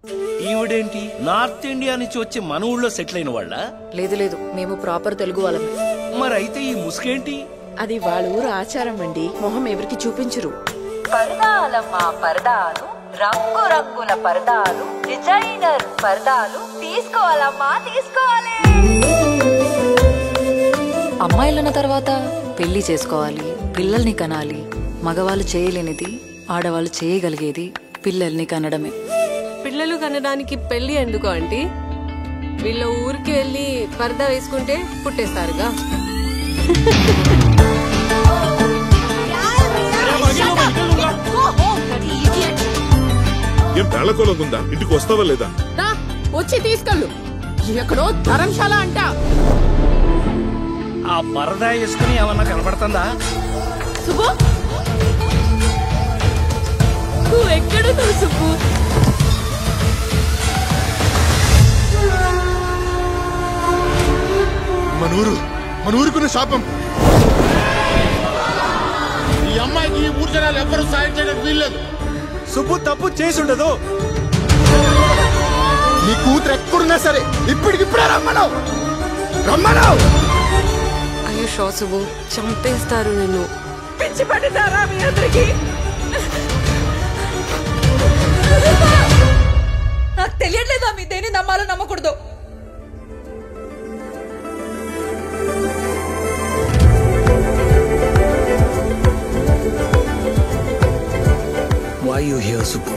ఈవిడేంటి north India నుంచి వచ్చి మన ఊళ్ళో సెటిల్ అయిన వాళ్ళ? లేదు లేదు, మేము ప్రాపర్ తెలుగు వాళ్ళమే. మరైతే ఈ ముసుగేంటి? అది వాళ్ళ ఊరు ఆచారం అండి, మొహం ఎవరికి చూపించరు. పరదాలమ్మా పరదాలు, రంగు రంగుల పరదాలు, డిజైనర్ పరదాలు తీసుకోవాలమ్మా తీసుకోవాలి. అమ్మాయిలన్న తర్వాత పెళ్లి చేసుకోవాలి, పిల్లల్ని కనాలి. మగవాళ్ళు చేయలేనిది ఆడవాళ్ళు చేయగలిగేది పిల్లల్ని కనడమే. పిల్లలు కనడానికి పెళ్లి ఎందుకు ఆంటీ? వీళ్ళ ఊరికి వెళ్ళి పరదా వేసుకుంటే పుట్టేస్తారుగా. ఏం పేళకోలంగుందా? ఇంటికి వస్తావా లేదా? వచ్చి తీసుకెళ్ళు. ఎక్కడో ధర్మశాల అంట. ఆ పరదా వేసుకుని ఏమన్నా కనపడుతుందా? సుబ్బు, నువ్వు ఎక్కడున్నావు సుబ్బు? మన ఊరుకున్న శాపం. ఈ అమ్మాయికి ఈ ఊరు జనాలు ఎవ్వరూ సాయం చేయడానికి వీల్లేదు. సుబ్బు తప్పు చేసి ఉండదు. నీ కూతురు ఎక్కడున్నా సరే ఇప్పటికిప్పుడే రమ్మను. అయ్యో షోసుబు, చంపేస్తారు నిన్ను. పిచ్చి పట్టిందారా మీ అందరికి? నాకు తెలియట్లేదా మీ దేని నమ్మాలో నమ్మకూడదు? Why you here, Subbu?